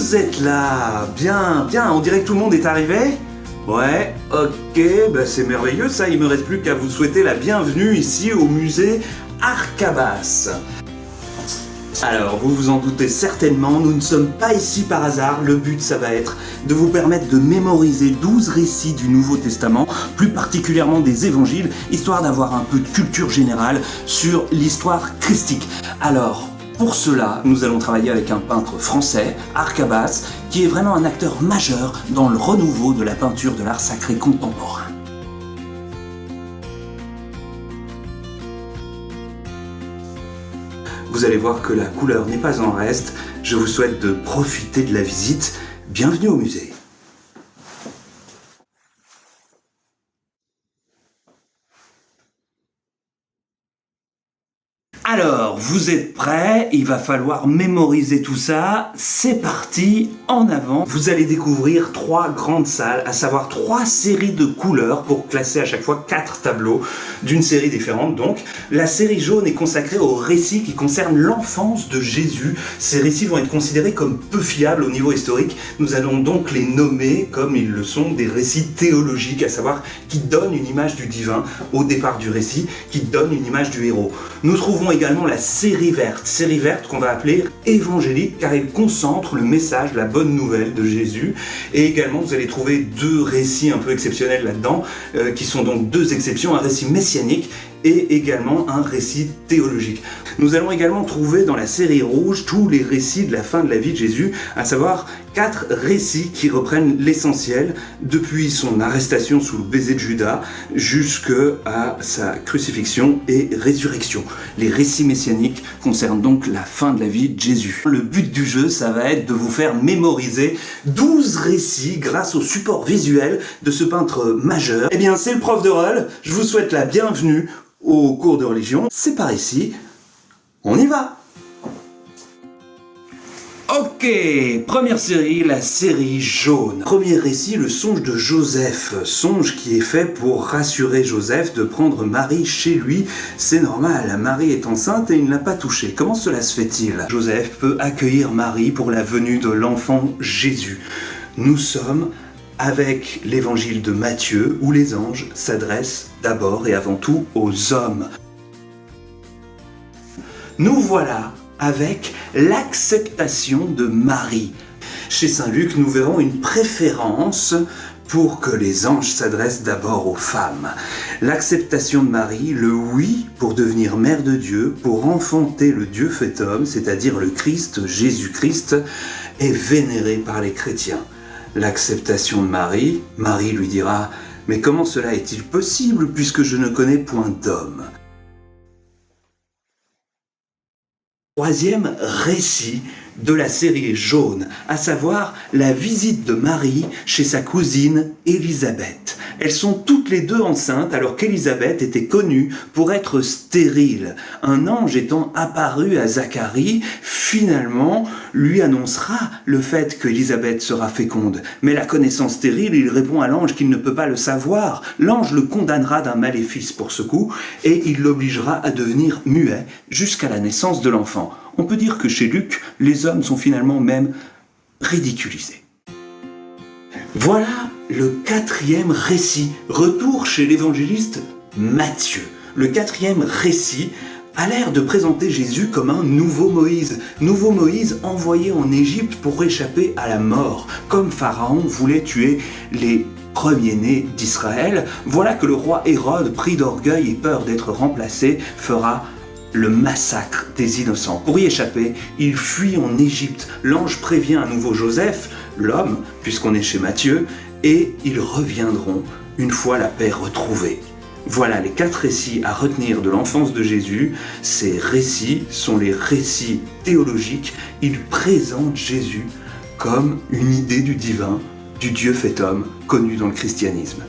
Vous êtes là, bien, on dirait que tout le monde est arrivé. Ouais, ok, c'est merveilleux ça, il me reste plus qu'à vous souhaiter la bienvenue ici au musée Arcabas. Alors, vous vous en doutez certainement, nous ne sommes pas ici par hasard, le but ça va être de vous permettre de mémoriser 12 récits du Nouveau Testament, plus particulièrement des évangiles, histoire d'avoir un peu de culture générale sur l'histoire christique. Alors, pour cela, nous allons travailler avec un peintre français, Arcabas, qui est vraiment un acteur majeur dans le renouveau de la peinture de l'art sacré contemporain. Vous allez voir que la couleur n'est pas en reste. Je vous souhaite de profiter de la visite. Bienvenue au musée. Alors, vous êtes prêts? Il va falloir mémoriser tout ça. C'est parti, en avant. Vous allez découvrir 3 grandes salles, à savoir 3 séries de couleurs pour classer à chaque fois 4 tableaux d'une série différente. Donc, la série jaune est consacrée aux récits qui concernent l'enfance de Jésus. Ces récits vont être considérés comme peu fiables au niveau historique. Nous allons donc les nommer comme ils le sont des récits théologiques, à savoir qui donnent une image du divin au départ du récit, qui donnent une image du héros. Nous trouvons également la série verte qu'on va appeler évangélique car elle concentre le message, la bonne nouvelle de Jésus. Et également vous allez trouver 2 récits un peu exceptionnels là-dedans, qui sont donc 2 exceptions, un récit messianique et également un récit théologique. Nous allons également trouver dans la série rouge tous les récits de la fin de la vie de Jésus, à savoir 4 récits qui reprennent l'essentiel depuis son arrestation sous le baiser de Judas jusqu'à sa crucifixion et résurrection. Les récits messianiques concernent donc la fin de la vie de Jésus. Le but du jeu, ça va être de vous faire mémoriser 12 récits grâce au support visuel de ce peintre majeur. Eh bien, c'est le prof de rôle, je vous souhaite la bienvenue au cours de religion. C'est par ici, on y va! Ok, première série, la série jaune. Premier récit, le songe de Joseph. Songe qui est fait pour rassurer Joseph de prendre Marie chez lui. C'est normal, Marie est enceinte et il ne l'a pas touchée. Comment cela se fait-il? Joseph peut accueillir Marie pour la venue de l'enfant Jésus. Nous sommes avec l'évangile de Matthieu où les anges s'adressent d'abord et avant tout aux hommes. Nous voilà avec l'acceptation de Marie. Chez Saint Luc, nous verrons une préférence pour que les anges s'adressent d'abord aux femmes. L'acceptation de Marie, le oui pour devenir mère de Dieu, pour enfanter le Dieu fait homme, c'est-à-dire le Christ, Jésus-Christ, est vénérée par les chrétiens. L'acceptation de Marie, Marie lui dira « Mais comment cela est-il possible puisque je ne connais point d'homme ?» Troisième récit de la série jaune, à savoir la visite de Marie chez sa cousine Élisabeth. Elles sont toutes les 2 enceintes alors qu'Élisabeth était connue pour être stérile. Un ange étant apparu à Zacharie, finalement lui annoncera le fait qu'Élisabeth sera féconde. Mais la connaissant stérile, il répond à l'ange qu'il ne peut pas le savoir. L'ange le condamnera d'un maléfice pour ce coup et il l'obligera à devenir muet jusqu'à la naissance de l'enfant. On peut dire que chez Luc, les hommes sont finalement même ridiculisés. Voilà le 4e récit. Retour chez l'évangéliste Matthieu. Le 4e récit a l'air de présenter Jésus comme un nouveau Moïse. Nouveau Moïse envoyé en Égypte pour échapper à la mort. Comme Pharaon voulait tuer les premiers-nés d'Israël, voilà que le roi Hérode, pris d'orgueil et peur d'être remplacé, fera le massacre des innocents. Pour y échapper, il fuit en Égypte. L'ange prévient à nouveau Joseph, l'homme, puisqu'on est chez Matthieu, et ils reviendront une fois la paix retrouvée. Voilà les 4 récits à retenir de l'enfance de Jésus. Ces récits sont les récits théologiques. Ils présentent Jésus comme une idée du divin, du Dieu fait homme, connu dans le christianisme.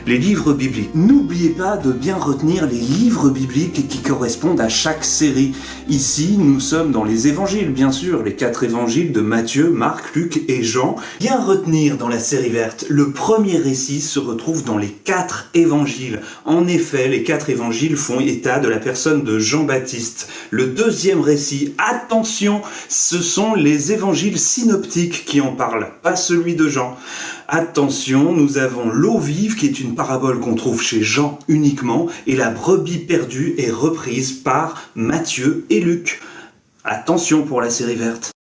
Les livres bibliques. N'oubliez pas de bien retenir les livres bibliques qui correspondent à chaque série. Ici, nous sommes dans les évangiles, bien sûr, les 4 évangiles de Matthieu, Marc, Luc et Jean. Bien retenir dans la série verte, le premier récit se retrouve dans les 4 évangiles. En effet, les 4 évangiles font état de la personne de Jean-Baptiste. Le deuxième récit, attention, ce sont les évangiles synoptiques qui en parlent, pas celui de Jean. Attention, nous avons l'eau vive qui est une parabole qu'on trouve chez Jean uniquement et la brebis perdue est reprise par Matthieu et Luc. Attention pour la série verte.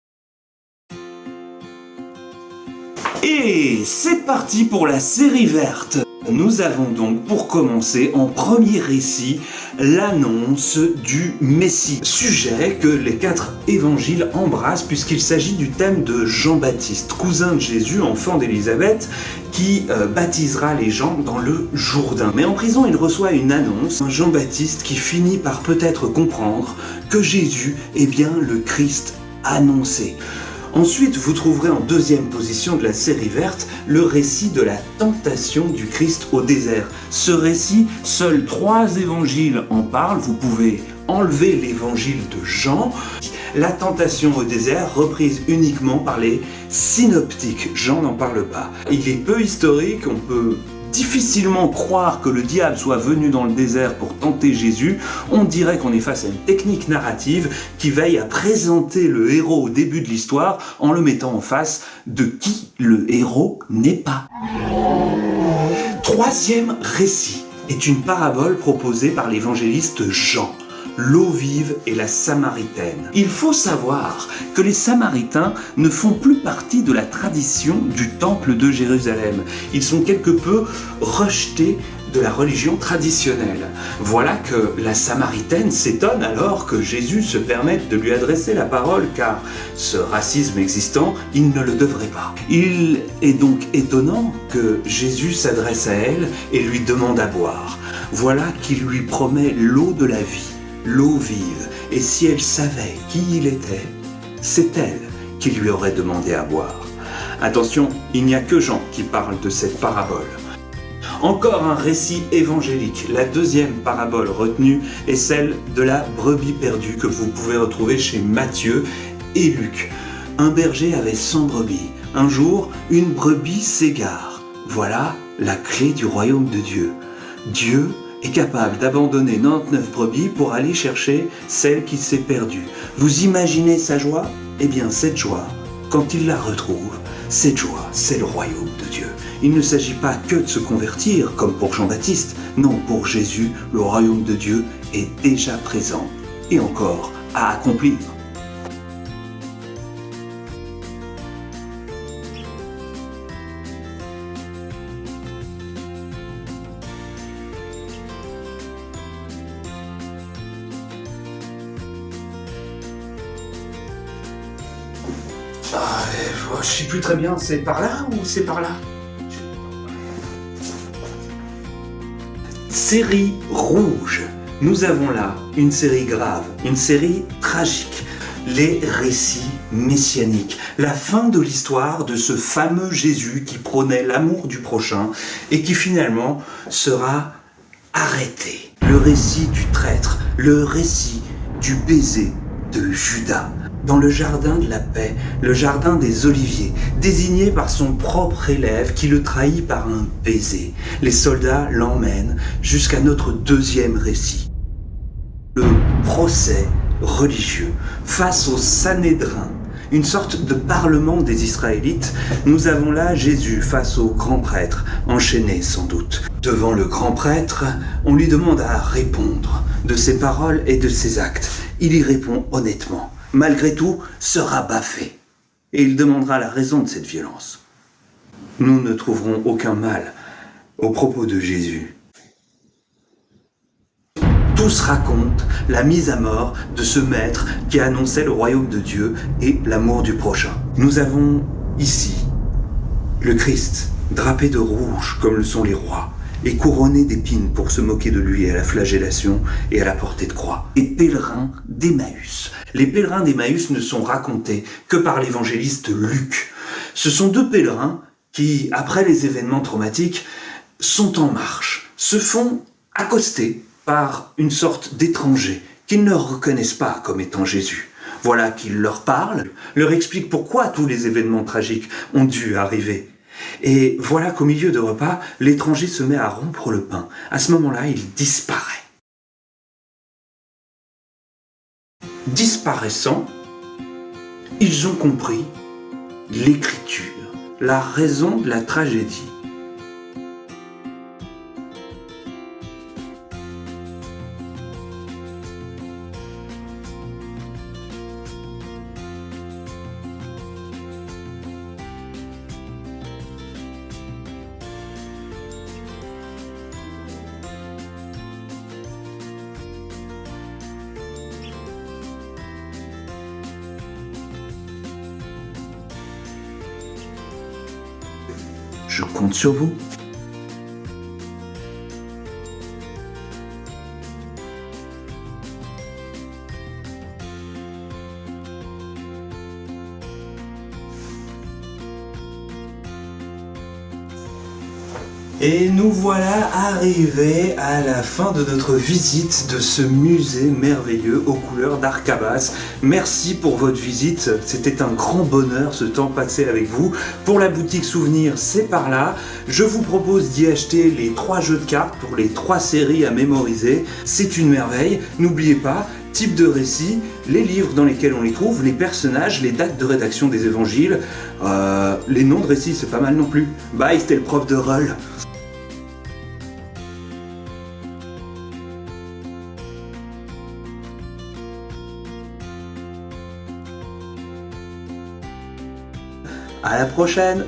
Et c'est parti pour la série verte. Nous avons donc pour commencer en premier récit l'annonce du Messie, sujet que les 4 évangiles embrassent puisqu'il s'agit du thème de Jean-Baptiste, cousin de Jésus, enfant d'Élisabeth, qui baptisera les gens dans le Jourdain. Mais en prison, il reçoit une annonce, Jean-Baptiste qui finit par peut-être comprendre que Jésus est bien le Christ annoncé. Ensuite, vous trouverez en deuxième position de la série verte le récit de la tentation du Christ au désert. Ce récit, seuls 3 évangiles en parlent. Vous pouvez enlever l'évangile de Jean. La tentation au désert, reprise uniquement par les synoptiques. Jean n'en parle pas. Il est peu historique, on peut difficilement croire que le diable soit venu dans le désert pour tenter Jésus. On dirait qu'on est face à une technique narrative qui veille à présenter le héros au début de l'histoire en le mettant en face de qui le héros n'est pas. Troisième récit est une parabole proposée par l'évangéliste Jean. L'eau vive et la Samaritaine. Il faut savoir que les Samaritains ne font plus partie de la tradition du temple de Jérusalem. Ils sont quelque peu rejetés de la religion traditionnelle. Voilà que la Samaritaine s'étonne alors que Jésus se permette de lui adresser la parole, car ce racisme existant, il ne le devrait pas. Il est donc étonnant que Jésus s'adresse à elle et lui demande à boire. Voilà qu'il lui promet l'eau de la vie, l'eau vive, et si elle savait qui il était, c'est elle qui lui aurait demandé à boire. Attention, il n'y a que Jean qui parle de cette parabole. Encore un récit évangélique. La deuxième parabole retenue est celle de la brebis perdue que vous pouvez retrouver chez Matthieu et Luc. Un berger avait 100 brebis. Un jour, une brebis s'égare. Voilà la clé du royaume de Dieu. Dieu est capable d'abandonner 99 brebis pour aller chercher celle qui s'est perdue. Vous imaginez sa joie ? Eh bien, cette joie, quand il la retrouve, cette joie, c'est le royaume de Dieu. Il ne s'agit pas que de se convertir, comme pour Jean-Baptiste. Non, pour Jésus, le royaume de Dieu est déjà présent et encore à accomplir. Je sais plus très bien, c'est par là ou c'est par là ? Série rouge. Nous avons là une série grave, une série tragique. Les récits messianiques. La fin de l'histoire de ce fameux Jésus qui prônait l'amour du prochain et qui finalement sera arrêté. Le récit du traître, le récit du baiser de Judas. Dans le jardin de la paix, le jardin des oliviers, désigné par son propre élève qui le trahit par un baiser. Les soldats l'emmènent jusqu'à notre deuxième récit. Le procès religieux face au Sanhédrin, une sorte de parlement des Israélites. Nous avons là Jésus face au grand prêtre, enchaîné sans doute. Devant le grand prêtre, on lui demande à répondre de ses paroles et de ses actes. Il y répond honnêtement. Malgré tout, sera baffé. Et il demandera la raison de cette violence. Nous ne trouverons aucun mal aux propos de Jésus. Tous racontent la mise à mort de ce maître qui annonçait le royaume de Dieu et l'amour du prochain. Nous avons ici le Christ, drapé de rouge comme le sont les rois, et couronné d'épines pour se moquer de lui à la flagellation et à la portée de croix. Les pèlerins d'Emmaüs. Les pèlerins d'Emmaüs ne sont racontés que par l'évangéliste Luc. Ce sont 2 pèlerins qui, après les événements traumatiques, sont en marche, se font accoster par une sorte d'étranger qu'ils ne reconnaissent pas comme étant Jésus. Voilà qu'il leur parle, leur explique pourquoi tous les événements tragiques ont dû arriver. Et voilà qu'au milieu de repas, l'étranger se met à rompre le pain. À ce moment-là, il disparaît. Disparaissant, ils ont compris l'écriture, la raison de la tragédie. Je compte sur vous. Et nous voilà arrivés à la fin de notre visite de ce musée merveilleux aux couleurs d'Arcabas. Merci pour votre visite, c'était un grand bonheur ce temps passé avec vous. Pour la boutique souvenir, c'est par là. Je vous propose d'y acheter les 3 jeux de cartes pour les 3 séries à mémoriser. C'est une merveille, n'oubliez pas, type de récit, les livres dans lesquels on les trouve, les personnages, les dates de rédaction des évangiles, les noms de récits, c'est pas mal non plus. Bye, c'était le prof de rôle. À la prochaine!